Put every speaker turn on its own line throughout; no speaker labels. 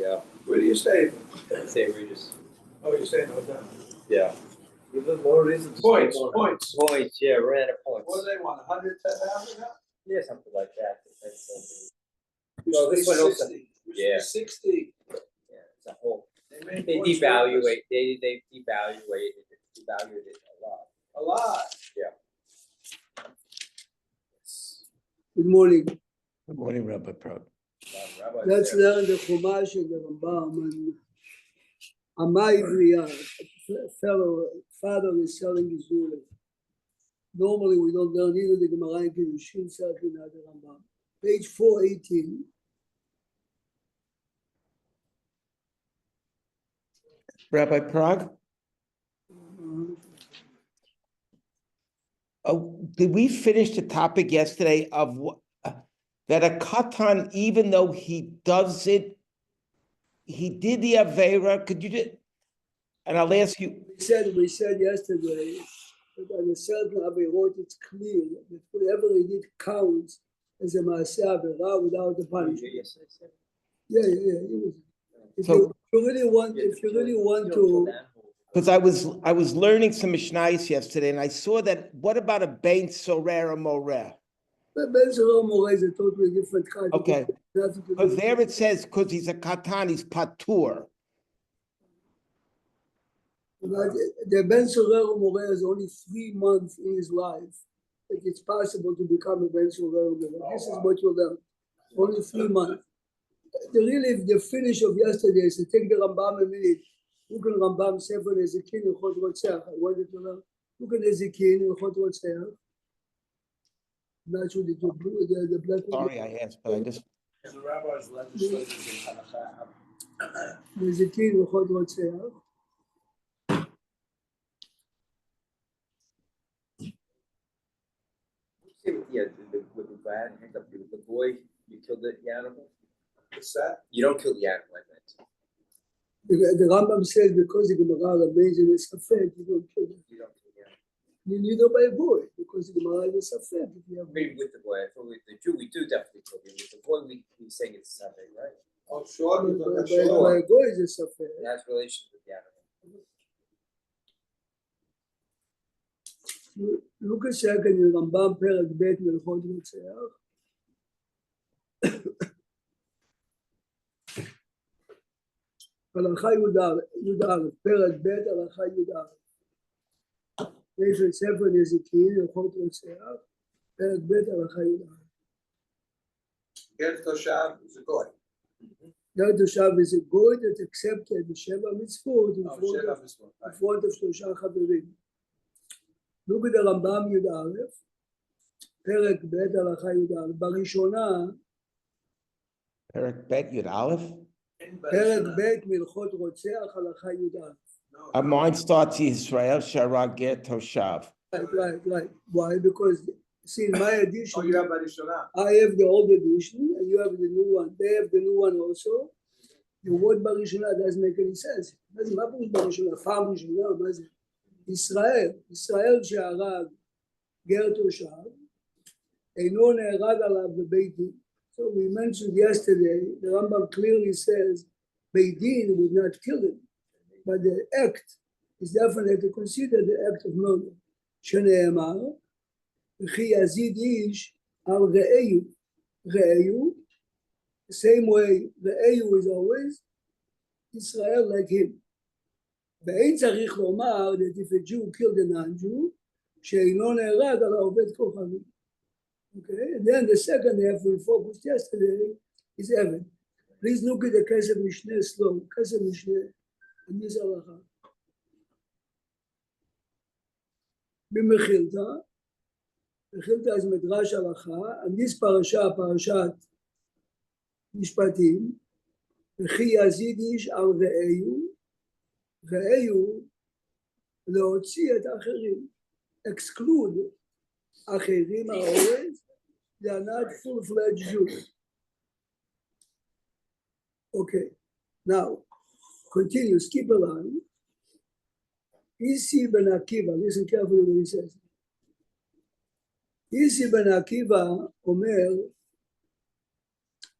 Yeah.
Where do you stay?
St. Regis.
Oh, you're staying over there.
Yeah.
Even more reasons.
Points.
Points, yeah, ran out of points.
What do they want, 110,000 now?
Yeah, something like that.
Well,
this one also-
60.
Yeah.
60.
Yeah, it's a whole.
made
They
points
devaluate. They devaluated it a lot.
A lot.
Good morning.
Good morning, Rabbi Prague.
Let's learn the Chumash of the Rambam. And Amai Briya, fellow father, is selling his ruler. Normally, we don't learn either the Gemara and Kiddushin, certainly not the Rambam. Page 418.
Rabbi Prague? Did we finish the topic yesterday of that a katan, even though he does it, he did the avera? Could you do? And I'll ask you.
We said yesterday that on a certain averot, it's clear that whatever he did counts as a maaseh avera without the punishment. Yeah. If you really want to.
Because I was learning some Mishnayos yesterday, and I saw that. What about a bein sorera moreh?
Ben sorera moreh is a totally different kind.
Okay. Because there it says, because he's a katan, he's patur.
The Ben sorera moreh is only 3 months in his life. It's possible to become a Ben sorera moreh. This is what you learn. Only 3 months. The finish of yesterday is to take the Rambam a minute. Look at Rambam Sefer Nezikin L'chot Rotzeach. I wanted to learn. Look at Nezikin L'chot Rotzeach. Not sure that you blew the black.
Sorry, I asked, but I just.
The rabbis legislated in Halakha.
Nezikin L'chot Rotzeach.
Yeah, with the guy hands up the boy, you killed the animal.
What's that?
You don't kill the animal, I meant.
The Rambam says because the Gemara remains in a safek, you don't kill it.
You don't kill the animal.
You need to buy a boy because the Gemara is a safek.
Maybe with the boy, I thought with the Jew, we do definitely kill him. With the boy, we saying it's something, right?
Oh, sure.
By a boy is a safek.
It has relations with the animal.
Look a second in Rambam Perek Bet L'chot Rotzeach. הלכה י"א, פרק ב' הלכה י"א. יש את ספר נזיקין, הלכות רוצח, פרק ב' הלכה י"א.
Get Toshav is a goy.
Get Toshav is a goy that accepted the Sheva Mitzvot in front of שלושה חברים. Look at the Rambam י"א, פרק ב' הלכה י"א. בראשונה,
פרק ב' י"א?
פרק ב' מלכות רוצח הלכה י"א.
Mine starts Israel, Sharag Ger Toshav.
Right. Why? Because, see, in my edition,
Oh, you have Barishona.
I have the old edition and you have the new one. They have the new one also. The word Barishona doesn't make any sense. מה פירוש ברishona? פעם ראשונה, מה זה? ישראל שהרג גר תושב, אינו נהרג עליו בבית דין. So we mentioned yesterday, the Rambam clearly says Beit Din would not kill him, but the act is definitely considered the act of murder. שנאמר, וכי יזיד איש על רעהו, the same way רעהו is always Israel like him. ואין צריך לומר that if a Jew killed a non-Jew, שאינו נהרג על העובד כוכבים. Okay, and then the second half we focused yesterday is Evan. Please look at the Kesef Mishneh slow. Kesef Mishneh, and this halacha. B'mechilta, Mechilta is Midrash halacha, and this parashat Mishpatim, וכי יזיד איש על רעהו, להוציא את האחרים, exclude אחרים always, they are not full-fledged Jews. Okay, now continue, skip a line. Isi ben Akiva, listen carefully what he says. Isi ben Akiva אומר,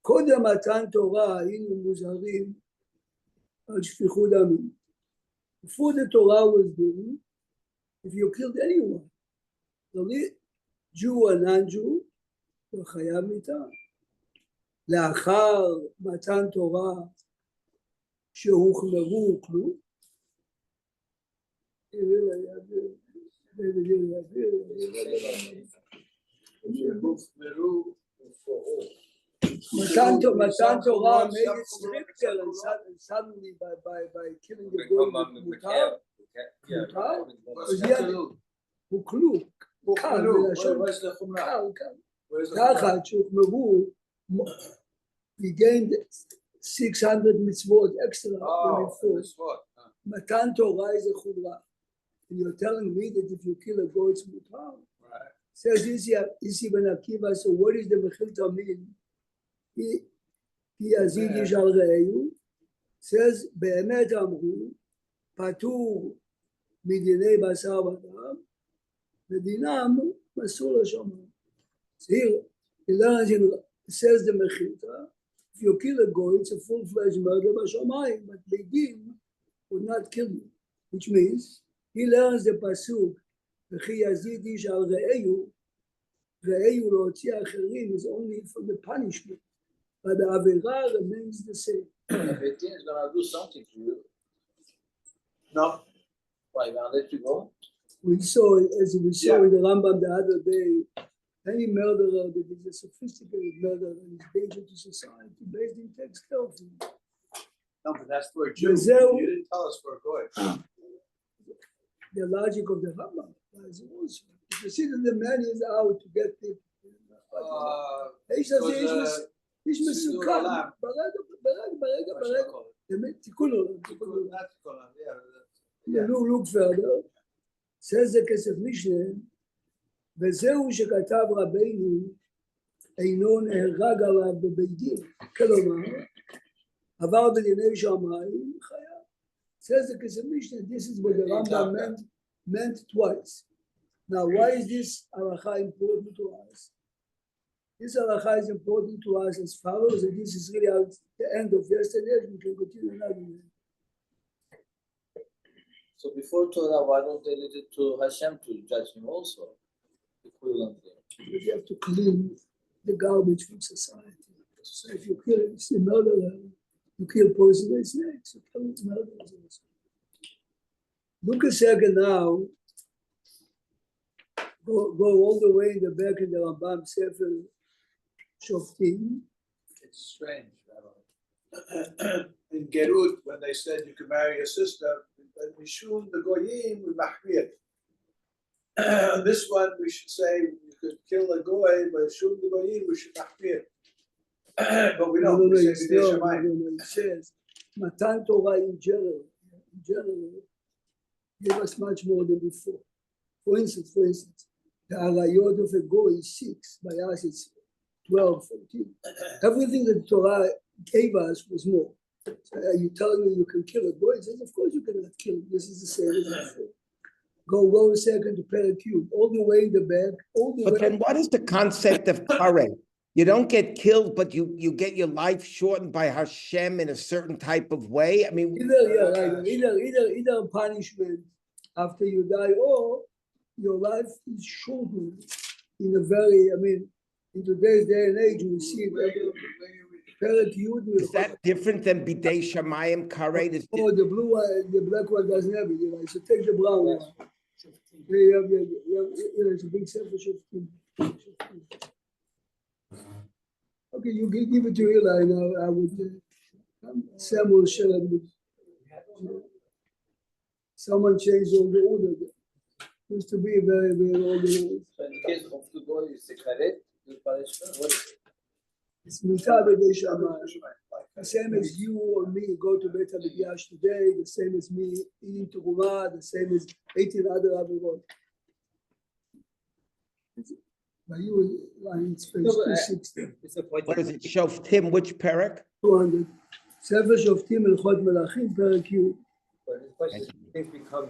קודם מתן תורה היינו מוזהרים על שפיכות דמים. Before the Torah was given, if you killed anyone, Jew or non-Jew, הוא חייב מיתה. לאחר מתן תורה שהוחמרו כלום, מתן תורה made it stricter and suddenly by killing the goy מותר, הוא כלום, קל, ככה שהוחמרו, he gained 600 mitzvot extra than before. Matan Torah is a chumrah. And you're telling me that if you kill a goy, it's mutar. Says Isi Ben Akiva, so what is the Mechil Tamid? He Yazid Ish al Re'eyu. Says, Be'emet Amru, Patur Midinei Basar Vadam, Medinam Masur HaShomer. So here, he learns in, says the Mechilta, if you kill a goy, it's a full-fledged murder by Shomayim, but Beidin would not kill you, which means he learns the pasuk, "V'chi yazid ish al re'eyu," re'eyu lo'otzi acherim is only for the punishment, but the avera remains the same.
Betin is gonna do something to you. No. Why, gonna let you go?
We saw, as we saw in the Rambam the other day, any murderer that is a sophisticated murderer and is danger to society, based in takes care of him.
No, but that's for a Jew. You didn't tell us for a goy.
The logic of the Rambam is also. If you see that the man is out to get people, איש מסוכן, ברגע, תיקון עולם, look further, says the כסף משנה, וזהו שכתב רבינו, אינו נהרג עליו בבית דין, כלומר, עבר בדיני שמיים, חייב. Says the כסף משנה, this is what the Rambam meant twice. Now, why is this halacha important to us? This halacha is important to us as follows, and this is really at the end of yesterday, we can continue another way.
So before Torah, why don't they leave it to Hashem to judge him also? Equivalently.
You have to clean the garbage from society. So if you kill a murderer, you kill poisonous snakes, you kill murderers also. Look a second now. Go all the way in the back in the Rambam Sefer Shoftim.
It's strange, Rabbi. In Gerut, when they said you can marry a sister, but Mishum the Goyim, we mahmir. This one we should say you could kill a goy, but Mishum the Goyim we should mahmir. But we don't.
No,
We say B'nai Shamayim.
it says Matan Torah in general gave us much more than before. For instance, the arayot of a goy is 6. By us, it's 12, 14. Everything that the Torah gave us was more. So are you telling me you can kill a goy? He says, of course you cannot kill him. This is the same as before. Go a second to Perikut, all the way in the back, all the way.
But then what is the concept of kare? You don't get killed, but you get your life shortened by Hashem in a certain type of way. I mean,
Either punishment after you die, or your life is shortened in a very, in today's day and age, we see
is that different than Bidei Shamayim kare?
Oh, the blue one, the black one doesn't have it. So take the brown one. It's a big set for Shoftim. Okay, you give it to Eli now. I would. Sam will share it with. Someone changed all the order. Used to be very, very organized.
So in the case of the goy, is the karet, the punishment, what is it?
It's Mitzvah B'nai Shamayim. The same as you or me go to Beit HaMikdash today, the same as me eating Terumah, the same as 18 other averot. But you it's page 260.
What is it? Shoftim, which parak?
200. Sefer Shoftim Elchot Melachim, Perek Yud.
But the question is, things become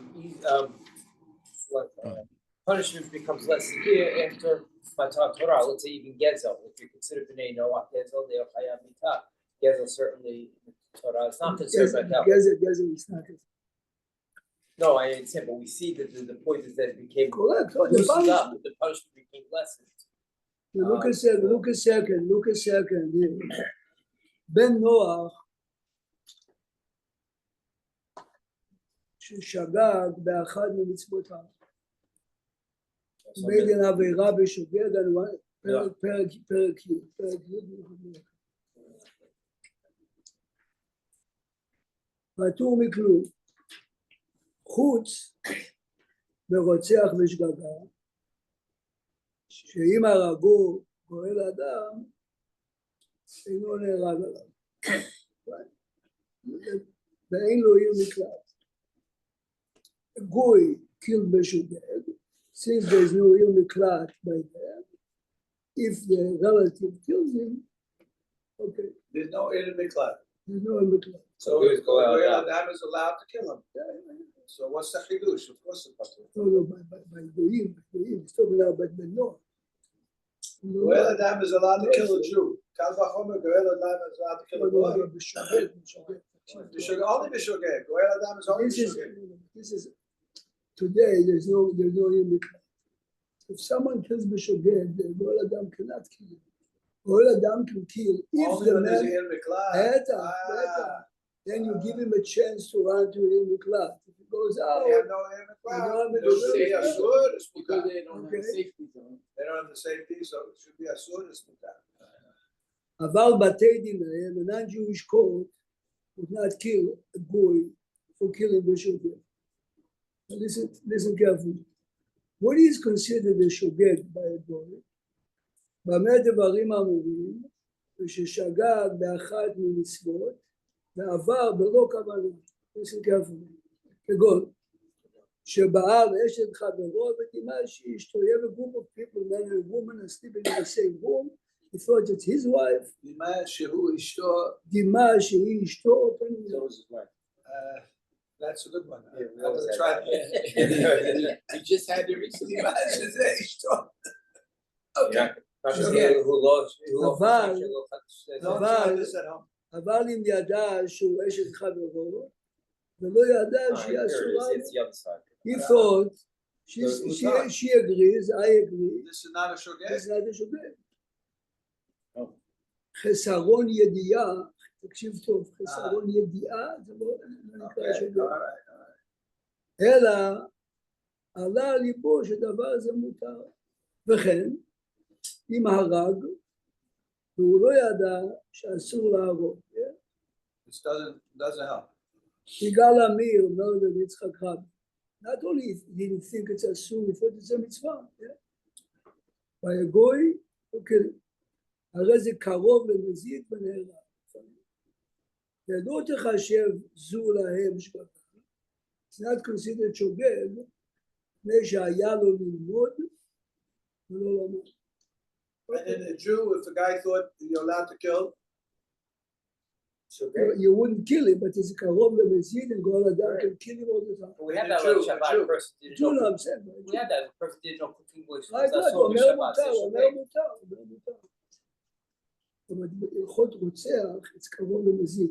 punishment becomes less severe after Matan Torah. Let's say even Gezel, if you consider B'nai Noach Gezel, they are Chayam Mitah. Gezel certainly, Torah, it's not concerned about that.
Gezel is not it.
No, I understand, but we see that the point is that it became
Correct. The
loosened up,
punishment.
the punishment became lessened.
Look a second here. Ben Noach ששגג באחד ממצוותיו. מגן עבירה בשוגג, פרק י'. פטור מכלום. חוץ ברוצח בשגגה, שאם הרגו גואל אדם, אינו נהרג עליו. ואין לו עיר מקלט. Goy killed Beshugeg, since there is no real miklat by there, if the relative kills him, okay,
There's no in miklat.
there's no miklat.
So
Goy's go out
Goy
now.
Adam is allowed to kill him. So what's the chidush? Of course it's possible.
No, by Goyim, it's talking about by Noah.
Goy Adam is allowed to kill a Jew. Kal vachomer Goy Adam is allowed to kill a Goy. Only Beshugeg. Goy Adam is only Beshugeg.
This is today. There's no real miklat. If someone kills Beshugeg, the Goy Adam cannot kill him. Goy Adam can kill if
Only
the
when there's
man.
a miklat.
Better. Then you give him a chance to run to the miklat. If he goes out,
They have no in miklat. They should be assured it's
Because
miklat.
they don't have
Okay.
a safety zone.
They don't have the safety, so it should be assured it's miklat.
אבל בתי דין להם, a non-Jewish court would not kill a goy for killing בשוגג. Listen carefully. What is considered a shogeg by a goy? במה דברים אמורים, וששגג באחת ממצוות, ועבר בלא כוונה. Listen carefully. כגון, שבעל אשת חברו ודימה שאשתו, you have a group of people, men and women are sleeping in the same room, he thought it's his wife,
Dimash Shehu Ishto,
דימה שהיא אשתו,
So was his wife.
that's a good one.
Yeah, we
I'm
always
gonna try
had
that.
We just had it recently.
Dimash is Ishto. Okay.
Who lost?
אבל-
Don't
אבל-
try this at home.
אבל אם ידע שהוא אשת חברו, ולא ידע שהיא אסורה,
It's the other side.
he thought, she agrees, I agree,
This is not a shogeg.
this is not a שוגג.
Oh.
חסרון ידיעה, תקשיב טוב, חסרון ידיעה, זה לא נקרא
Okay,
שוגג.
all right.
אלא עלה על ליבו שדבר זה מותר. וכן, אם הרג, והוא לא ידע שאסור להרוג,
This doesn't help.
יגאל עמיר, אומר ליצחק רבין, not only if he didn't think it's אסור, he thought it's a מצווה, ויגוי, אוקיי, הרי זה קרוב למזיק ונהרג. ולא תחשב זו להם שגגה, it's not considered שוגג, מפני שהיה לו ללמוד ולא למד.
And then a Jew, if the guy thought you're allowed to kill,
You wouldn't kill him, but it's קרוב למזיק, and כל אדם can kill him all the time.
We had
The
that
Jew,
like
the
Shabbat,
Jew.
person didn't
You know
know.
what I'm saying?
We had that person didn't know cooking was
הוא אומר מותר, אומר מותר. זאת אומרת, בהלכות רוצח, it's קרוב למזיק.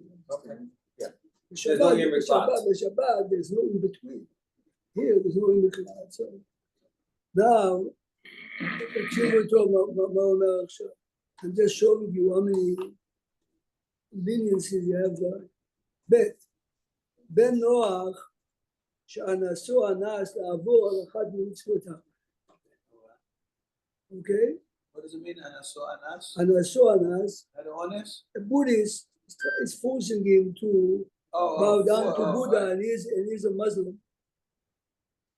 בשבת, there's no in between. Here, there's no in between. So, now, תקשיבו טוב מה אומר עכשיו. I'm just showing you how many leniencies you have there. בן נוח, שאנסו אנס לעבור על אחת ממצוותיו. אוקיי?
what does it mean? Anaso Anas?
אנסו אנס,
Had honest?
a Buddhist is forcing him to bow down to Buddha, and he's a Muslim.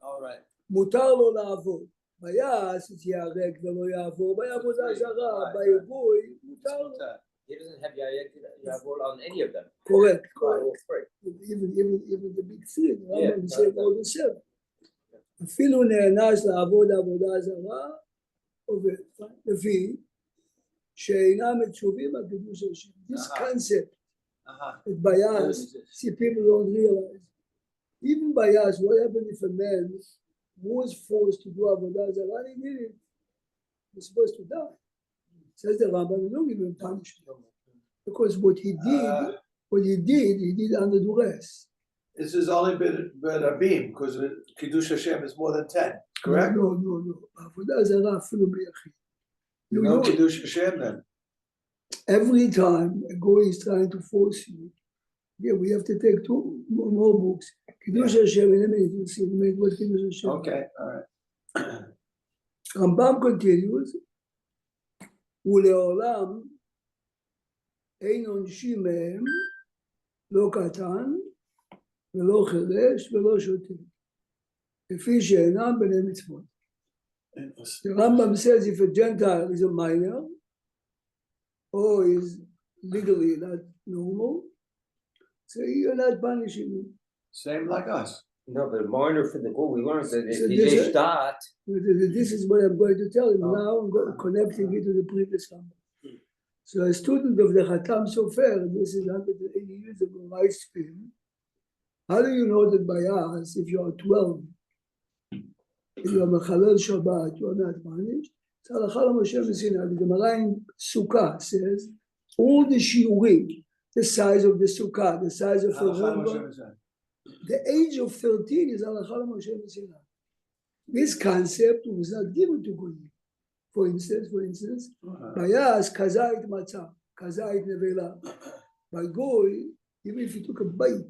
All right.
מותר לו לעבוד. ביעש יהרג ולא יעבור, בעבודה זרה, ביבוי, מותר לו.
He doesn't have Yavol on any of them.
Correct,
All
correct.
three.
Even the big three, the
Yeah,
Rambam said all the seven. אפילו נאנס לעבוד עבודה זרה, עובד. לפי שאינם מצווים על קידוש השם. This concept, at Bayas, see, people don't realize. Even Bayas, what happened if a man was forced to do avodah zarah and he did it? He's supposed to die. Says the Rambam, you don't give him punishment. Because what he did, he did under duress.
This is only berabim, because Kiddush Hashem is more than 10, correct?
No. עבודה זרה אפילו ביחיד.
You know Kiddush Hashem then?
Every time a guy is trying to force you, yeah, we have to take two more books. Kiddush Hashem in a minute, you'll see what Kiddush Hashem.
Okay, all right.
Rambam continues, ולעולם אין עונשים מהם, לא קטן, ולא חירש, ולא שוטה, לפי שאינם בני מצוות. The Rambam says if a Gentile is a minor, or is legally not normal, so you're not punishing him.
Same like us.
No, but minor for the goal, we learned that
So
if
this
you
is-
start,
This is what I'm going to tell him now. I'm connecting it to the previous Rambam. So a student of the Khatam Sofer, this is 180 years ago, writes to him, how do you know that by us, if you are 12, if you are Mechalel Shabbat, you are not punished? So Halakha Moshe Messina, the Gemara in Sukkah says, all the shiurim, the size of the Sukkah, the size of the
Halakha
Rambam,
Moshe Messiah.
the age of 13 is Halakha Moshe Messina. This concept was not given to Goyim. For instance, by us, kazait matzah, kazait nevela. By Goy, even if you took a bite,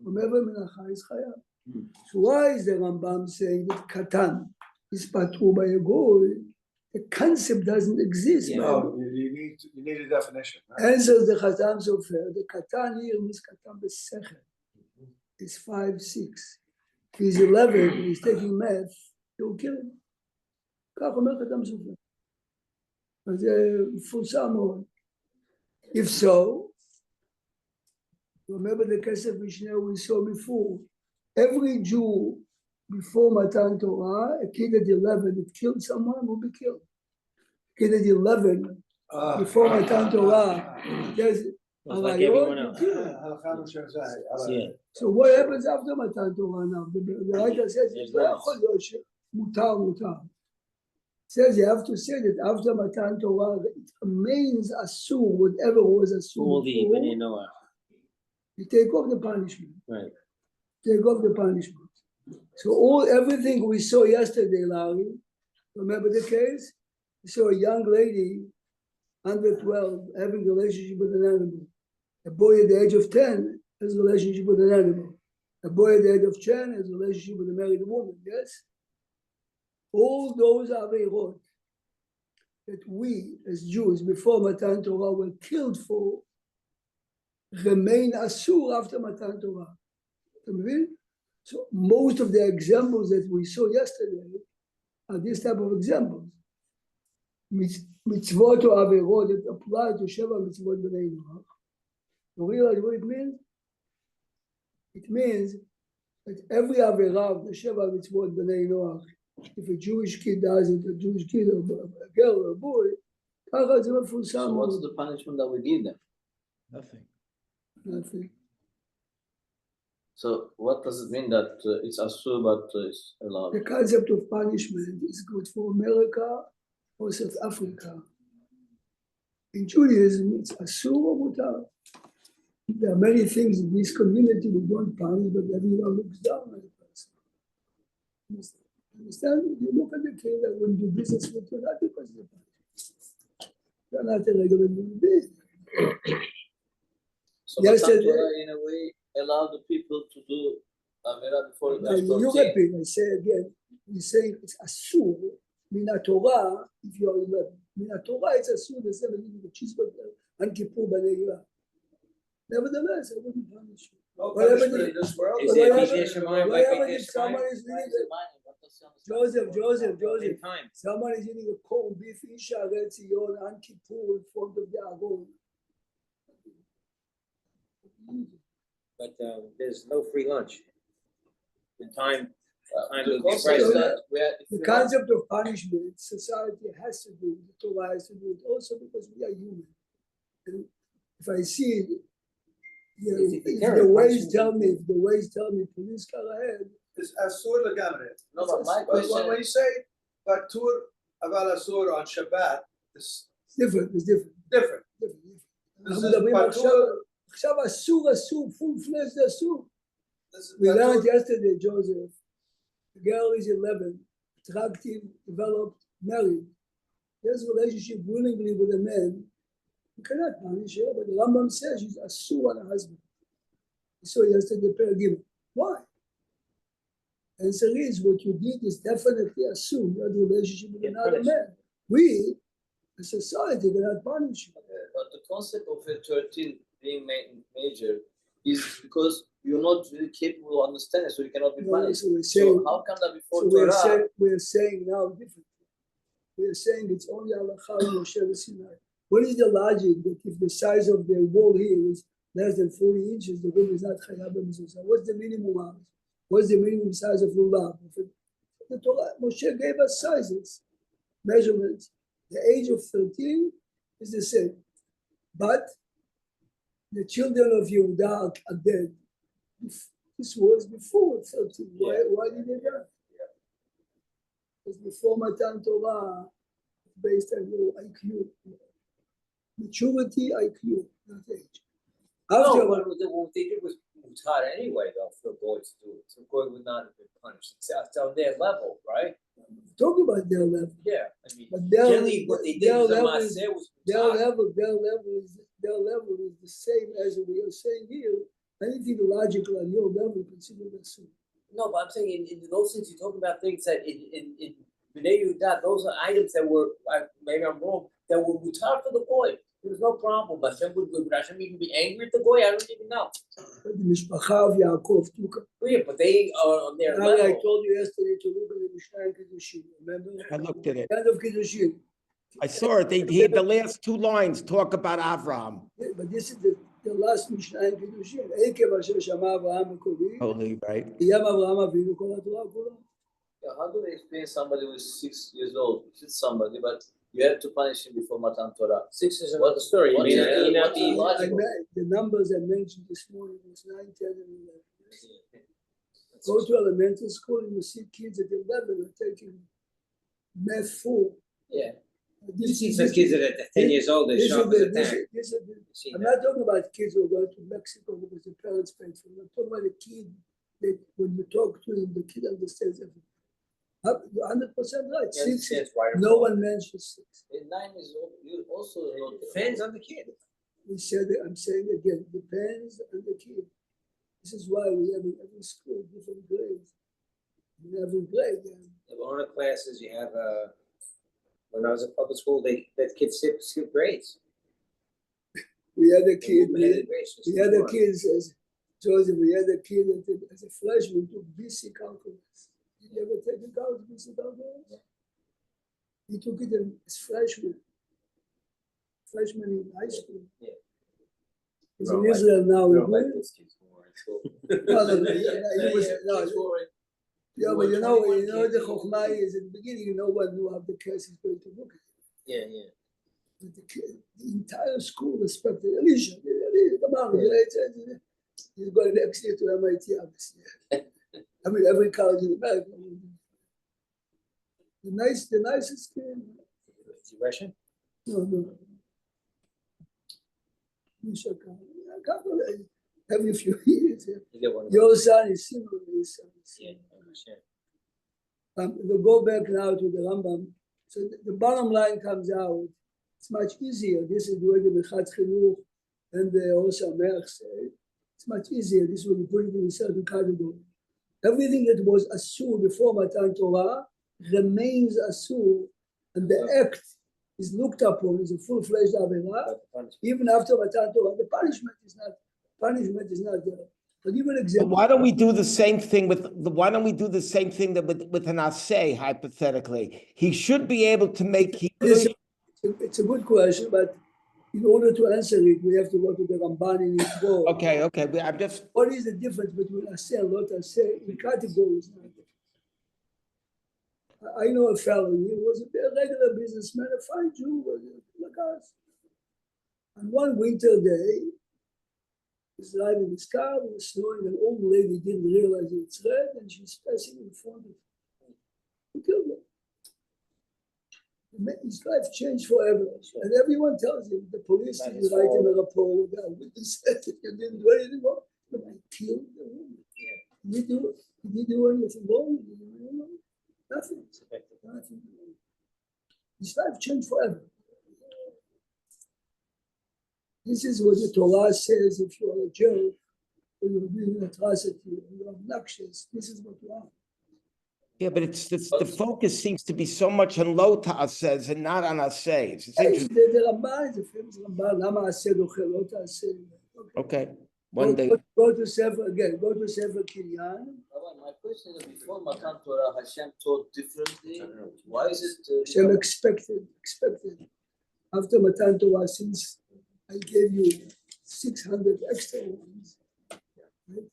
from every menacha is chayav. So why is the Rambam saying that katan is patru by a Goy? The concept doesn't exist. by a
No,
Goy.
you need a definition. Right?
Answers the Khatam Sofer. The katan here means katan b'sechel. It's 5, 6. If he's 11, he's taking math, you'll kill him. כך אומר חתם סופר. אז זה מפורסם מאוד. If so, remember the Kesef Mishneh we saw before. Every Jew before Matan Torah, a kid at 11 that killed someone will be killed. A kid at 11 before Matan Torah, there's
like everyone
you
else.
kill him.
Halakha Moshe Messiah.
Yeah.
So what happens after Matan Torah now? The writer says,
There's
לא יכול להיות שמותר. Says you have to say that after Matan Torah, it remains asur, whatever was asur
All the
before,
Bnei Noach.
you take off the punishment.
Right.
Take off the punishment. So everything we saw yesterday, Larry, remember the case? We saw a young lady under 12 having a relationship with an animal. A boy at the age of 10 has a relationship with an animal. A boy at the age of 10 has a relationship with a married woman, yes? All those averot that we as Jews before Matan Torah were killed for remain asur after Matan Torah. So most of the examples that we saw yesterday are this type of examples. Mitzvot or averot that apply to Sheva Mitzvot Bnei Noach. You realize what it means? It means that every averah of the Sheva Mitzvot Bnei Noach, if a Jewish kid does it, a Jewish kid or a girl or a boy, ככה זה מפורסם.
So what's the punishment that we give them?
Nothing.
So what does it mean that it's asur but it's allowed?
The concept of punishment is good for America or South Africa. In Judaism, it's asur or mutar. There are many things in this community we don't punish, but everyone looks down on the person. Understand? You look at the kid that will do business with you, not because you're punished. You're not a regular human being.
So
Yesterday-
Matan Torah in a way allow the people to do Avera before it
Now,
was
you
14.
repeat, I say again, we say it's asur, mina Torah, if you are 11. Mina Torah, it's asur, the same as eating the cheeseburger, and Kippur, B'nei. Nevertheless, I wouldn't punish you.
No
Whatever
punishment
the-
in this world.
Is
Why
it
haven't-
B'nei Shemayim
why
like
haven't
B'nei
if someone
Shemayim?
is
Why
reading
is it minor? What does he understand?
Joseph,
In time.
someone is eating a corned beef in Sha'arei Tzion and Kippur in front of the Aron.
but there's no free lunch. In time, time
The
will be
concept
present.
that we are- if
The
you
concept of punishment, society has to do, the Torah has to do it also because we are human. And if I see it,
It's a
if
deterrent.
the ways tell me, police car ahead,
It's asur legamre.
No, but my
But when
question,
you say patur aval asur on Shabbat, it's
it's different,
different.
אנחנו מדברים עכשיו אסור, full fledged אסור. We learned yesterday, Joseph, the girl is 11, attractive, developed, married. He has a relationship willingly with a man. You cannot punish her, but the Rambam says she's asur on her husband. So yesterday, prayer given. Why? Answer is what you did is definitely asur. You had a relationship with another man. We, a society, cannot punish you.
But the concept of a 13 being major is because you're not really capable of understanding, so you cannot be
No,
punished.
so we're saying,
So how come that before
so
Torah?
we're saying now differently. We're saying it's only Halacha Moshe Sinai. What is the logic that if the size of the wall here is less than 40 inches, the wall is not Chayav Mezuzah? What's the minimum size? What's the minimum size of lulav? The Torah, Moshe gave us sizes, measurements. The age of 13 is the same. But the children of Yehuda are dead. This was before 13. Why did they die? Because before Matan Torah, based on your IQ, maturity IQ, not age. After
What they did was mutar anyway, though, for a boy to do it. So a boy would not have been punished. It's on their level, right?
talk about their level,
Yeah, I mean,
but their
generally what they did
their
was a
level is
maaseh was
their
mutar.
level is the same as we are saying here. Anything logical on your level considered as sin.
No, but I'm saying in those things, you're talking about things that in Bnei Yehuda, those are items that were, maybe I'm wrong, that were mutar for the boy. There was no problem. Hashem would Hashem even be angry at the boy? I don't even know.
The Mishpacha of Yaakov took.
Yeah, but they are on their
I
level.
told you yesterday to look at the Mishnah in Kiddushin. Remember?
I looked at it.
End of Kiddushin.
I saw it. He had the last two lines talk about Avram.
Yeah, but this is the last Mishnah in Kiddushin. Ekev asher shama Avraham Mekori.
Holy, right?
Yam Avraham Avinu kol haTorah kula.
Yeah, how do we explain somebody who is 6 years old? It's somebody, but you have to punish him before Matan Torah.
6 is another story.
What
You
is
may not be
the-
logical.
The numbers I mentioned this morning was 9, 10, and 11. Go to elementary school and you see kids at 11 are taking math 4.
Yeah.
You see some kids that are 10 years old, they're
This
sharp
is
as a
the-
tank.
this is the-
You've seen
I'm
that.
not talking about kids who are going to Mexico because the parents paid for them. I'm talking about a kid that when you talk to him, the kid understands everything. You're 100% right.
He
6,
understands right or
no
wrong.
one mentions 6.
In 9 years old, you also know.
Depends on the kid.
We said it, I'm saying again, depends on the kid. This is why we have in every school different grades. In every grade,
One of the classes you have, when I was in public school, that kids skip grades.
we had a kid,
They had grades, just
we had a
one.
kid, says Joseph, we had a kid that as a freshman took BC calculus. Did you ever take a calculus, BC calculus? He took it as freshman in high school.
Yeah.
He's
No,
in Israel now.
We
we
don't like
do it.
those kids more in school.
He was- Yeah, but you know the chokhmah is at the beginning, no one knew how the case is going to look at.
Yeah, yeah.
But the entire school respected Elisha. Come on, he's going next year to MIT, obviously. I mean, every college in America. The nicest kid.
Is he Russian?
No. Misha Khan. Every few years.
You get one of
Your
those.
son is similar to his son.
Yeah, I understand.
We'll go back now to the Rambam. So the bottom line comes out, it's much easier. This is the way the Bechat Chinuch and the Osha Melech say. It's much easier. This is when you put it in a certain category. Everything that was Asur before Matan Torah remains Asur, and the act is looked upon as a full-fledged Averah. Even after Matan Torah, the punishment is not there. I'll give you an
But
example.
why don't we do the same thing with an assay, hypothetically? He should be able to make.
Listen, it's a good question, but in order to answer it, we have to go to the Ramban in its book.
Okay. But I'm just.
What is the difference between assay and not assay in categories? I know a fellow, he was a regular businessman, a fine Jew, like us. And one winter day, he's driving his car, it was snowing, an old lady didn't realize it's red, and she's passing in front of him. He killed her. His life changed forever. And everyone tells him, the police
That
is
is
writing a
all.
report, the witness said that you didn't do anything wrong. But I killed the woman. Did he do anything wrong? Did he do anything wrong? Nothing. Nothing. His life changed forever. This is what the Torah says if you are a Jew, or you're doing an atrocity, or you're obnoxious. This is what you are.
Yeah, but the focus seems to be so much on lo ta'aseh and not on aseh. It's
Hey,
interesting.
the Ramban is a famous Ramban. Lama aseh dochel, lo ta'aseh.
Okay, one day.
Go to Sefer again. Go to Sefer Kinyan.
Rabbi, my question is, before Matan Torah, Hashem taught differently. Why is it?
Hashem expected. After Matan Torah, since I gave you 600 extra ones. Right?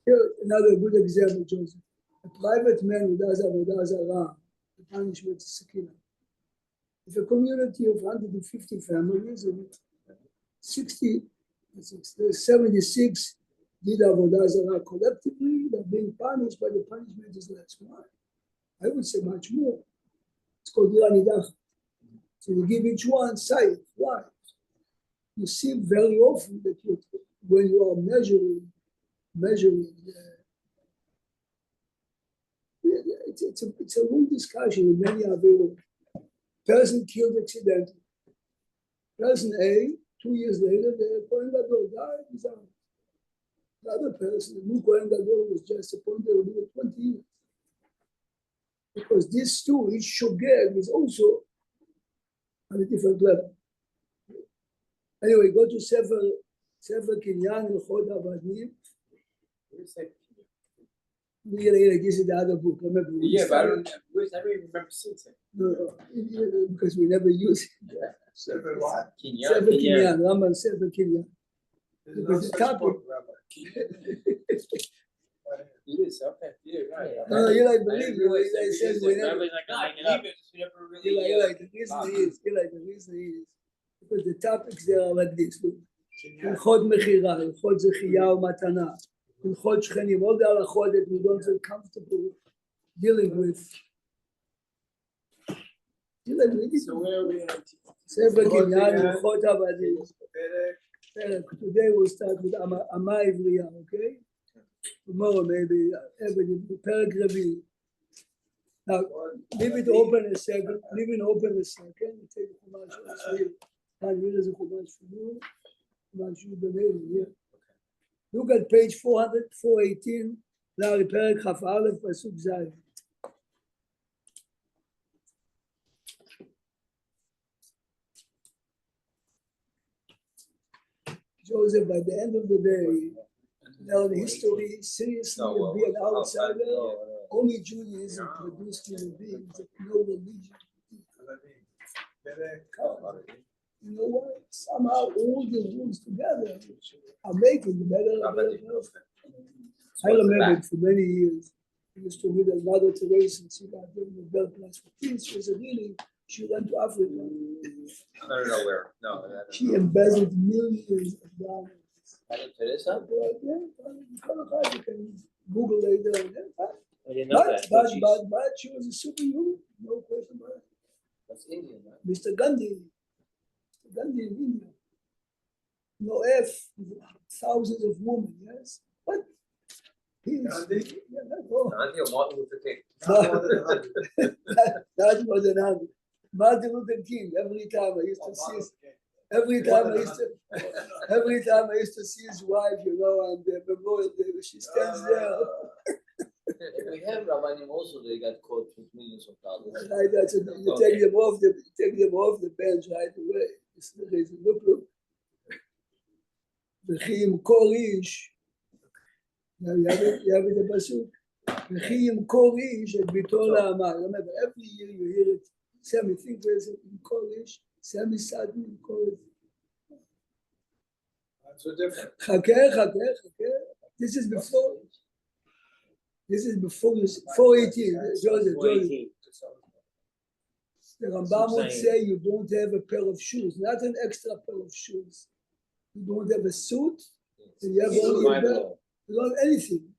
Here, another good example, Joseph. A private man who does avodah zarah, the punishment is sakina. If a community of 150 families and 76 did avodah zarah collectively, they're being punished, but the punishment is less. Why? I would say much more. It's called dira nidach. So you give each one sight. Why? You see very often that when you are measuring it's a long discussion in many other person killed accidentally. Person A, 2 years later, the Kohen Gadol died. He's out. The other person, the new Kohen Gadol, was just appointed to do it 20 years. Because these two, each shogeg is also on a different level. Anyway, go to Sefer Kinyan L'chod Avadim. This is the other book. Remember?
Yeah, but I don't even remember seeing it.
No, because we never use it.
Sefer what?
Sefer Kinyan, Rambam Sefer Kinyan.
There's no
Because the
such
topic-
book, Rabbi.
It is, okay, yeah, right.
No, you like
I
believe
didn't
me.
realize
Like
they
says
used
we
it.
never.
Everybody's like, "Ah, leave it, we never really,
You're like, the reason is because the topics there are like this. Look. הלכות מכירה, הלכות זכייה ומתנה, הלכות שכנים, all the הלכות that we don't feel comfortable dealing with.
So where are we at?
ספר קניין, הלכות עבדים.
פרק
Today we'll start with אמה עברייה, okay? Tomorrow maybe, פרק רביעי. Now, leave it open a second, take the חומש של הסביב. here is a חומש for you. Look at page 418, פרק כ"א, פסוק ז'. Joseph, by the end of the day, now the history seriously will be an outsider. Only Judaism produced human beings that know religion. You know what? Somehow all the rules together are making the better. I remember for many years, I used to read Mother Teresa and see that during the Nobel Prize for Peace was a healing. She went to Africa.
No, where? No.
She embezzled millions of dollars.
Mother Teresa?
You can Google later.
I didn't know that.
But she was a superhuman, no question about it.
That's Indian, right?
Mr. Gandhi in India. No F, thousands of women, yes. What? He's,
Gandhi?
yeah, that's all.
Gandhi or Martin Luther King?
That was another. Martin Luther King. Every time I used to see his wife, you know, and the memorial day, she stands there.
We have Rabbanim also, they got caught with millions of dollars.
Right, that's it. You take them off the bench right away. It's the reason. Look. וכי ימכור איש, you have it the pasuk. וכי ימכור איש את ביתו לאמה. Remember, every year you hear it. Sammy, think where is it? ימכור איש. Sammy Sadi ימכור it.
That's so different.
חכה. This is before you 418. Joseph. The Rambam would say you don't have a pair of shoes, not an extra pair of shoes. You don't have a suit, and you have only a belt. You don't have anything.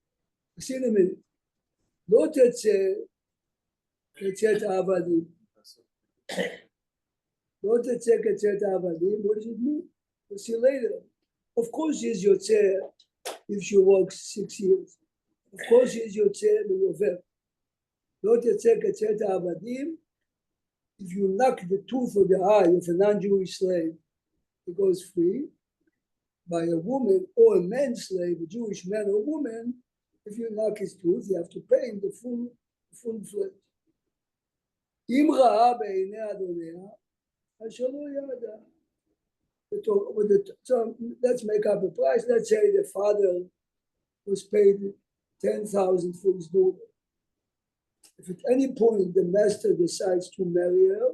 See in a minute. לא תצא את העבדים. לא תצא כצאת העבדים, what does it mean? We'll see later. Of course she's יוצא if she works 6 years. Of course she's יוצא ביובל. לא תצא כצאת העבדים, if you knock the tooth of the eye of a non-Jewish slave, it goes free. By a woman or a man slave, a Jewish man or woman, if you knock his tooth, you have to pay him the full fledged. אם ראה בעיני אדוניה, אשר לא ידע. So let's make up a price. Let's say the father was paid 10,000 for his daughter. If at any point the master decides to marry her,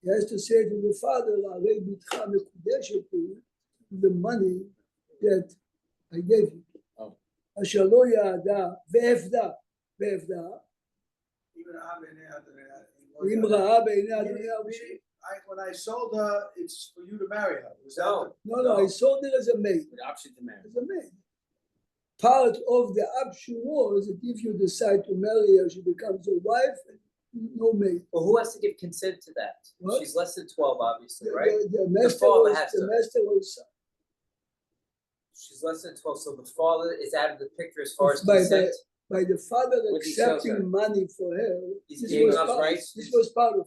he has to say to the father, "הרי בתך מקודשת היא," the money that I gave you. אשר לא ידע ועבדה, אם ראה בעיני אדוניה.
When I sold her, it's for you to marry her. Was that
No, I sold her as a maid.
The option to marry.
As a maid. Part of the option was that if you decide to marry her, she becomes your wife, and no maid.
Well, who has to give consent to that?
What?
She's less than 12, obviously, right?
The master
father
was
has
the
to.
master was
She's less than 12, so the father is out of the picture as far as
By-
consent.
by the father
What he sells
accepting
her.
money for her.
He's
this
giving
was
up
part-
rights.
This was part of.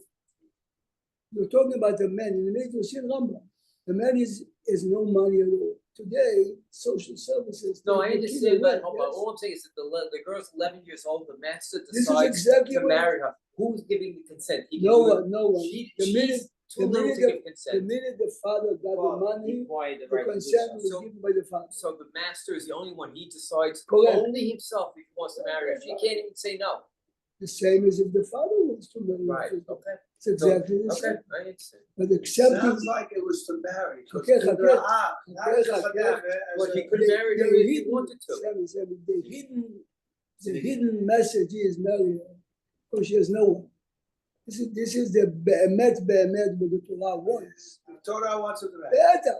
You're talking about the man in the middle of Rambam. The man is no money at all. Today, social services.
No,
they
I
give
understand
away,
that, but
yes.
all I'm saying is that the girl's 11 years old, the master
This is
decides
exactly
to
what-
marry her. Who's giving the consent? He can
No
do it.
one, no one.
She,
The
she's
minute-
too little
minute
to give
The
consent.
minute the father got the money,
He acquired the
the
right to do
consent was
so.
given by the father.
So the master is the only one. He decides
Correct.
only himself if he wants to marry her. She can't even say no.
The same as if the father wants to marry.
Right,
her.
okay.
It's exactly the
Okay,
same.
I understand.
But accepting.
sounds like it was to marry.
Okay,
Not
okay.
to chadam,
Well,
as
he
a-
could have married her if he wanted to.
The hidden message is marry her, because she has no one. This is the be'emet what the Torah wants.
The Torah wants it to marry.
Be'eta.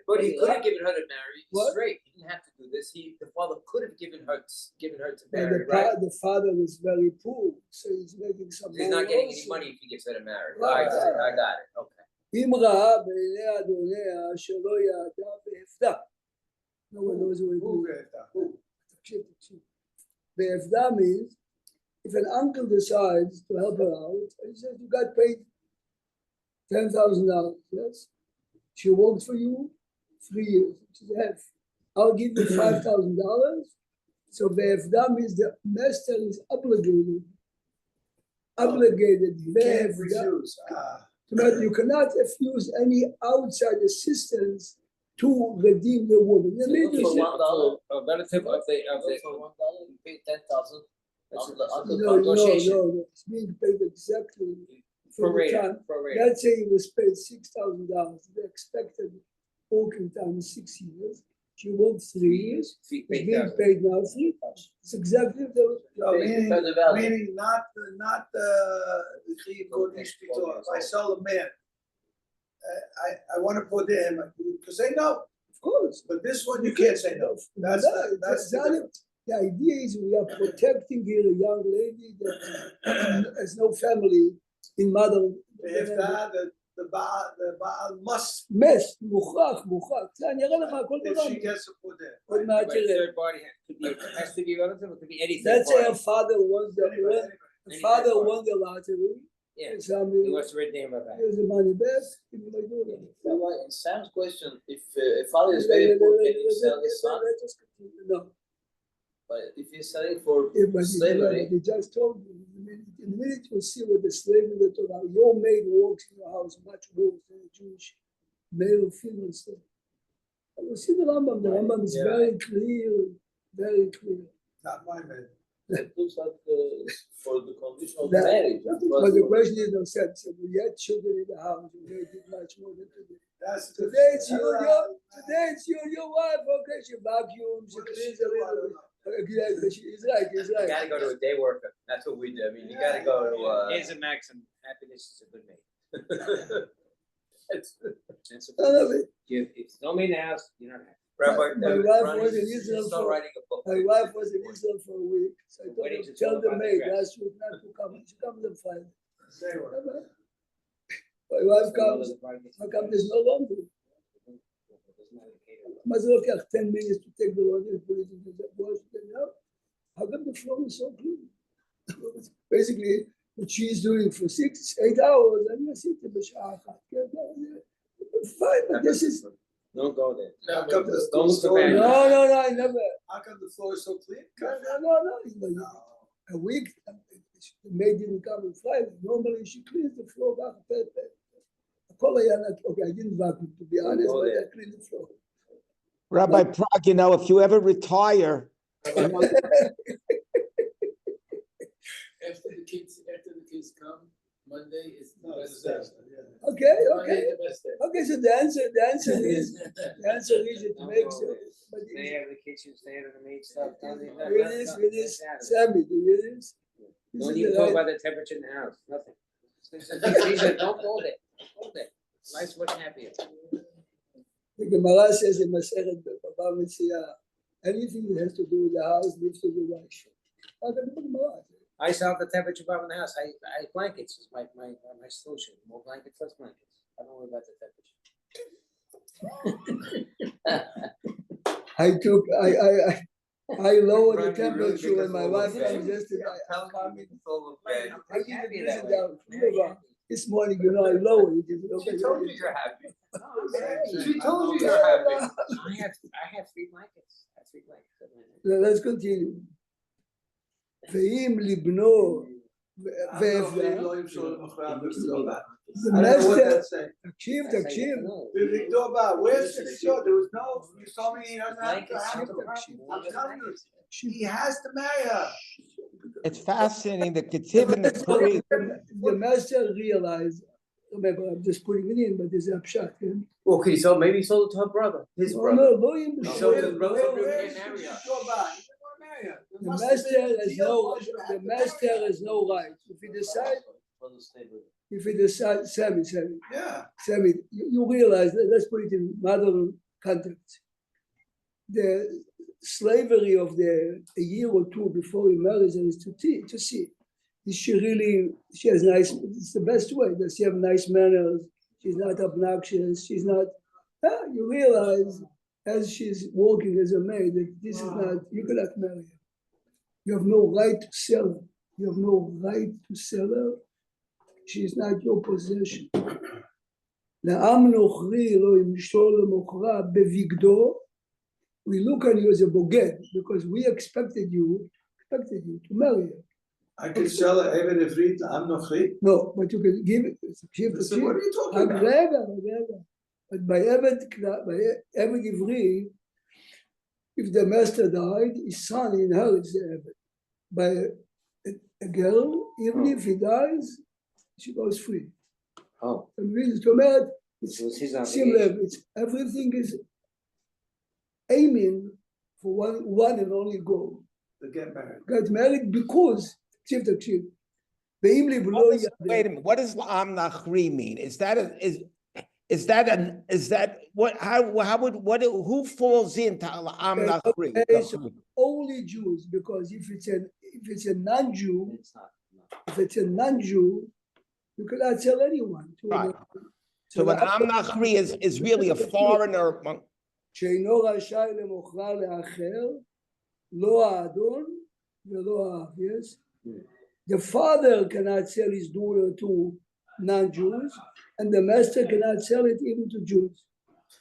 But he could have given her to marry
What?
straight. He didn't have to do this. The father could have given her to
And
marry, right?
the father is very poor, so he's making some
He's not getting any
also.
money if he gives her to marry.
Right.
I got it. Okay.
אם ראה בעיני אדוניה שלא ידע והפדה. No one knows what it
Who
means.
read that?
תקשיב. והפדה means, if an uncle decides to help her out, he says, you got paid $10,000, yes? She worked for you 3 years, which is half. I'll give you $5,000. So VFDA means the master is obligated. Obligated.
You can't
VFDA.
refuse.
But you cannot refuse any outside assistance to redeem the woman. You need
For
to-
a relative of the
For $1, you pay 10,000. Uncle
No,
negotiation.
no, it's being paid exactly for the
prorated,
time.
prorated.
Let's say he was paid $6,000. The expected working time is 6 years. She worked 3 years. She's being paid now 3,000. It's exactly the.
No, meaning,
Depends on the value.
meaning not if I sell a man, I want to put him, you can say no,
Of course.
but this one you can't say no. That's the difference.
The idea is we are protecting here a young lady that has no family in mother.
If that, the Baal must,
מס, מוכרח. אני אראה לך כל
if
דבר.
she gets to put in.
עוד מעט
Right,
תראה.
third party has to be relative, it could be any third
Let's say a
party.
father won
Anyway,
the father won the lottery.
Yeah,
Somebody
he wants to redeem her back.
gives the money back. give me my daughter.
Rabbi, in Sam's question, if a father is very poor, can he sell his son?
Let us continue. No.
But if he's selling for
But
slavery,
they just told you, in a minute you see what the slave in the Torah, your maid works in your house much worse than a Jewish male or female slave. And you see the Rambam is
Yeah.
very clear, very clear.
Not my man.
it looks like for the condition of
That-
marriage.
But the question is no sense. We had children in the house, and they did much more than today.
That's the
Today it's
difference.
your wife, okay, she vacuums, she
What does
cleans
she
a
do? I
little
don't
bit.
know.
He's right.
You gotta go to a day worker, that's what we do, I mean, you gotta go to,
Here's a maxim, happiness is a good mate.
It's-
That's a
None
good
of it.
If it's no mean the house, you're not happy.
Rabbi,
My wife
Ronnie,
was in
he's
Israel
not
for-
writing a book.
My wife was in Israel for a week, so I told
Weddings
her,
is
tell
all
the
about the
maid
dress.
last week not to come. She comes on Friday.
Say what?
My wife comes, how come there's no laundry? Must look at 10 minutes to take the laundry and put it into the wash it out. How come the floor is so clean? Basically, what she's doing for 6-8 hours, and you sit in the shower. Fine, but this is
Don't go there.
How come the
Don't look
floor-
back.
no, I never.
How come the floor is so clean?
No. A week, the maid didn't come on Friday. Normally, she cleans the floor back. Okay, I didn't vacuum, to be honest,
go
but I
there.
cleaned the floor.
Rabbi Prague, you know, if you ever retire,
After the kids come, Monday is the
No,
best
it's
day.
a disaster, yeah.
Okay,
Monday
okay.
is the best day.
Okay, so the answer is it
Don't
makes
go
it.
there.
But
Stay out of the kitchen, stay out of the maid stuff.
it is, Sammy, do you hear this? This
Don't
is
even
the
talk
right-
about the temperature in the house, nothing. He said, don't go there, don't go there. Life's much happier.
The Gemara says in Masechet Baba Metzia, anything that has to do with the house needs to be washed. How can the Gemara?
I saw the temperature above in the house, I blankets, is my solution, more blankets, less blankets. I don't worry about the temperature.
I lowered the
Right, you really
temperature when
make us
my
all
wife
look bad.
comes yesterday. I
Tell
come
me
in.
it's all okay.
I
I'm
didn't
happy
increase
that
it
way.
down.
Very
Look,
happy.
this morning, I lowered it.
She told you you're happy.
No, I'm happy.
She told you
Yeah,
you're happy.
I have 3 blankets, I have 3 blankets.
Let's continue. ואם לבנו ועבדה,
לא ימשול למחרת בכתובה.
the
I don't know what
master,
that's saying.
תקשיב,
Victoba, where's the show? There was no, you told me he doesn't have to
Blankets,
have
taqshib.
I'm telling you, he has to marry her.
it's fascinating, the Kettiv and the Kuri.
the master realized, remember, I'm just putting it in, but there's a pshat.
Okay, so maybe he sold it to her brother, his
Oh,
brother.
no, לא עם
No,
בשביל-
his brother
Where-
didn't
where's
get married.
Victoba? He didn't want to marry her. There
The
must have
master
been a
has
deal.
no,
Why should I have
the
to marry
master
her?
has no right. If he decides, Sammy,
Yeah.
Sammy, you realize, let's put it in modern context. The slavery of a year or two before he marries her is to see. Is she has nice, it's the best way. Does she have nice manners? She's not obnoxious. She's not, you realize as she's working as a maid that this is not, you cannot marry her. You have no right to sell her. You have no right to sell her. She is not your possession. לעם נוכרי לא ימשול למוכרה בבגדו. We look on you as a boged because we expected you to marry her.
I could sell her even if Rita, I'm not free.
No, but you can give it.
So what are you talking about?
רגע. But by Eved Ivri, if the master died, his son inherits the Eved. By a girl, even if he dies, she goes free.
Oh,
And we just command,
it was his
שים
obligation.
לב, everything is aiming for one and only goal.
To get married.
Got married because, תקשיב, ואם לבנו
Wait a minute, what does Am Nachri mean? Is that who falls into Am Nachri?
Okay, so only Jews, because if it's a non-Jew,
It's not, no.
if it's a non-Jew, you cannot sell anyone.
Right. So an Am Nachri is really a foreigner among.
שאינו רשאי למוכרה לאחר, לא האדון ולא האב, yes? The father cannot sell his daughter to non-Jews, and the master cannot sell it even to Jews.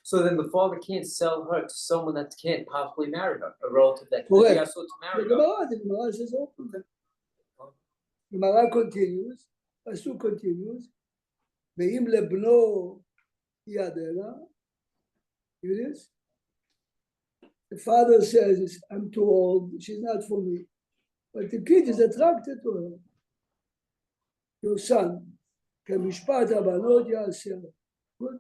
So then the father can't sell her to someone that can't possibly marry her, a relative that
Correct.
he has to marry
The
her.
Gemara says open. The Gemara continues, Pasuk continues, ואם לבנו ידנה, hear this? The father says, I'm too old, she's not for me. But the kid is attracted to her. Your son, כמשפט הבנות יעשה. Good.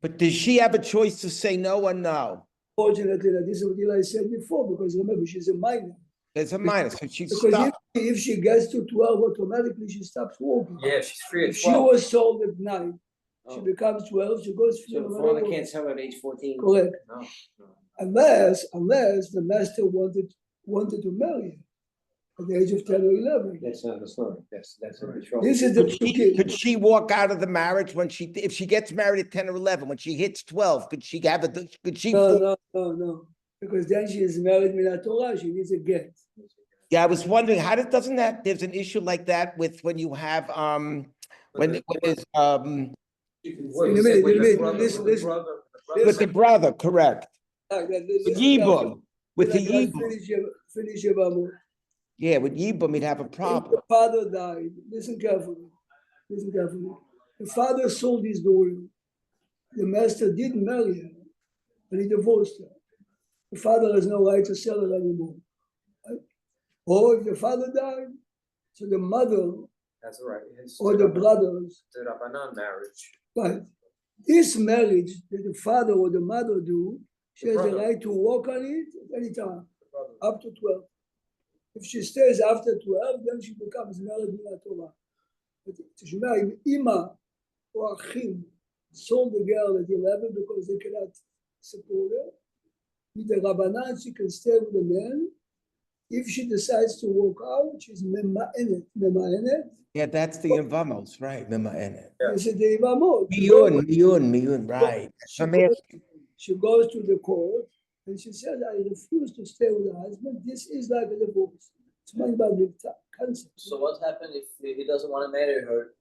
But does she have a choice to say no or no?
Fortunately, this is what Eli said before, because remember, she's a minor.
There's a minus, so she's
Because
stuck.
if she gets to 12, automatically she stops walking.
Yeah, she's free
If
at
she
12.
was sold at 9, she
Oh.
becomes 12, she goes free.
So
no
the
matter
father
what.
can't sell at age 14?
Correct.
No.
Unless the master wanted to marry her. at the age of 10 or 11.
That's not the story. That's not the show.
This is the
Could
psukim.
she walk out of the marriage when if she gets married at 10 or 11, when she hits 12, could she have it, could she?
No. Because then she is married min Torah, she needs a get.
Yeah, I was wondering, doesn't that, there's an issue like that with when you have, when there's,
Wait a minute, listen.
with the brother, correct? With Yibum, with the Yibum.
Finish your Yibum.
Yeah, with Yibum, he'd have a
If
problem.
the father died, listen carefully. The father sold his daughter. The master didn't marry her, but he divorced her. The father has no right to sell her anymore. Right? Or if the father died, so the mother
That's right.
or the brothers,
The Rabbanan marriage.
right? This marriage that the father or the mother do, she has the
brother.
right to walk on it at any time, up to 12. If she stays after 12, then she becomes married in Torah. But תשמע, אם אמא או אחים sold the girl at 11 because they cannot support her, with the Rabbanan, she can stay with the man. If she decides to walk out, she's mema'enet.
Yeah, that's the Yavamos, right, Mima'enet.
This is the Ivamot.
Miyun, right.
She goes to the court and she says, I refuse to stay with the husband. This is like a divorce. It's my body concept.
So what happened if he doesn't want to marry her?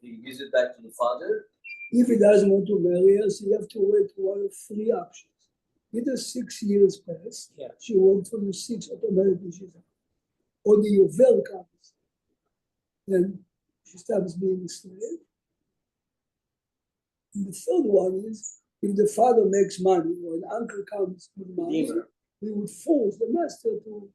He gives it back to the father?
If he doesn't want to marry her, so you have to wait for one of 3 options. Either 6 years pass,
Yeah.
she worked for the 6 automatically she's out. Or the Yovel comes, then she stops being a slave. And the third one is, if the father makes money or an uncle comes with money,
Redeemer.
we would force the master to.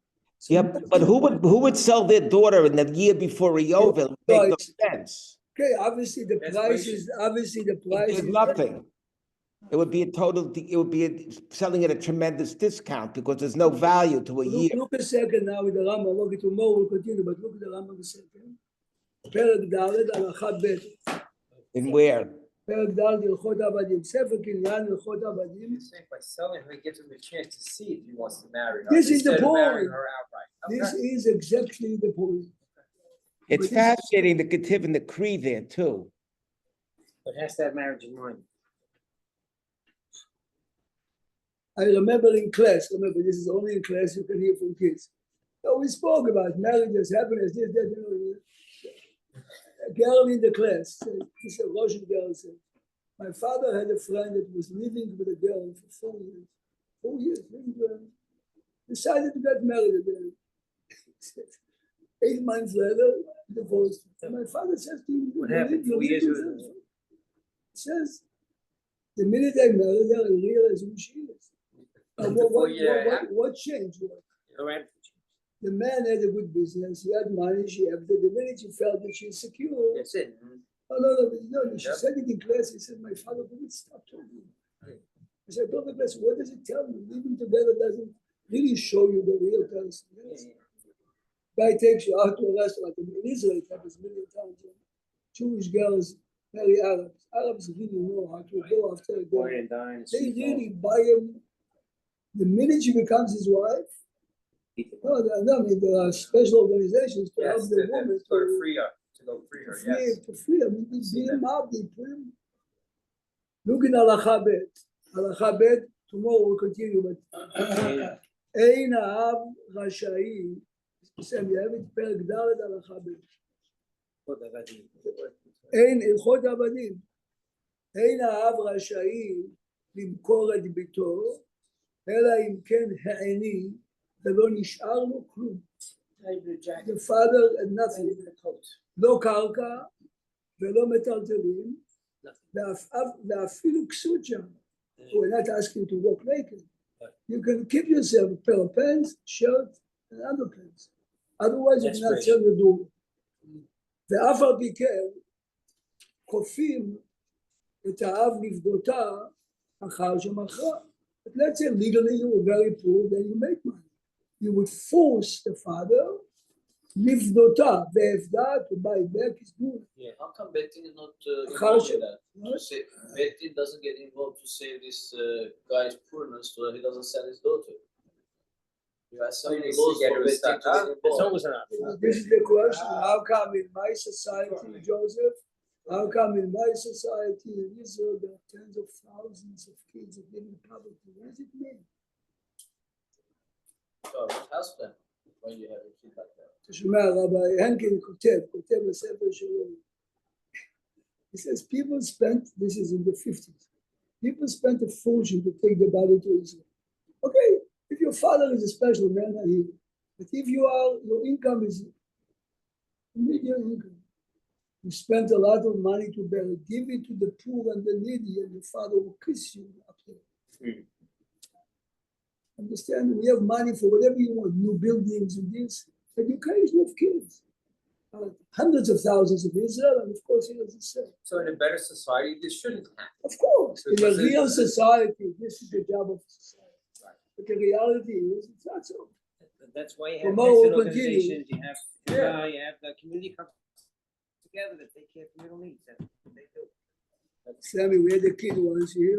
Yeah, but who would sell their daughter in the year before Reyovel? Make no sense.
Okay, obviously the price is,
There's nothing. It would be selling at a tremendous discount because there's no value to a year.
Look a second now with the Rambam. Okay, tomorrow we'll continue, but look at the Rambam a second. פרק ד' הלכה ב'.
In where?
פרק ד' הלכות עבדים. ספר קניין הלכות עבדים.
By selling her, he gives him a chance to see if he wants to marry her.
This is the
instead of marrying
point.
her outright.
This
Okay.
is exactly the point.
It's fascinating, the Ketiv and the Kree there too.
But has to have marriage in mind.
I remember in class, this is only in class you can hear from kids. So we spoke about marriages, happiness, this, that, you know. A girl in the class, this is a Russian girl said, my father had a friend that was living with a girl for 4 years. 4 years, decided to get married again. 8 months later, divorced. And my father says to him,
What happened? 4 years with her?
He says, the minute I married her, I realized who she is. And what changed? The man had a good business, he had money, she had the minute she felt that she's secure.
That's it.
No, she said it in class, he said, my father wouldn't stop talking. I said, go to class, what does it tell you? Living together doesn't really show you the real person. Yes? Guy takes you out to a restaurant in Israel, it happens a million times. Jewish girls marry Arabs. Arabs really know how to go after a girl. They really buy him. The minute she becomes his wife, I mean, there are special organizations to help the woman
To free her, to go free her, yes.
to free him. They beat him up, they put him. Look in Halacha Bet. Halacha Bet, tomorrow we'll continue, but Ein Ha'av Rasha'i. You have it, פרק ד' הלכה ב'. אין הלכות עבדים. אין האב רשאי למכור את ביתו, אלא אם כן העני ולא נשאר לו כלום. The father had nothing. לא קרקע ולא מטלטלים, ואפילו כסות שם. We're not asking to walk naked. You can keep yourself a pair of pants, shirt, and underpants. Otherwise, you cannot sell the door. ואף על פי כן, כופים את האב לפדותה אחר שמכרה. But let's say legally you were very poor, then you make money. You would force the father לפדותה, והפדה to buy back his good.
Yeah, how come Betin is not involved in that?
What?
To say, Betin doesn't get involved to save this guy's poorness so that he doesn't sell his daughter. You have so
So you
many
need to
laws
get
forbidding
it stuck,
to
huh?
get
There's
involved.
always an option.
This is the question, how come in my society, Joseph, how come in my society in Israel there are tens of thousands of kids that live in poverty? What does it mean?
So, house plan, when you have a kid like that.
אתה שומע, רבי הנקין כותב בספר שלו. He says people spent, this is in the 50s, people spent a fortune to take the body to Israel. Okay, if your father is a special man, I hear. But if your income is medium income, you spent a lot of money to bury, give it to the poor and the needy, and your father will kiss you up there. Understand? We have money for whatever you want, new buildings and this, education of kids. Hundreds of thousands of Israel, and of course, he doesn't say.
So in a better society, this shouldn't happen.
Of course, in a
Because
real
it's-
society, this is the job of society.
Right.
But the reality is, it's not so.
That's why you
For
have
more
nation
we'll continue.
organizations, you have, you have the community come together that take care of communal needs, and they do.
Sammy, we had a kid once here.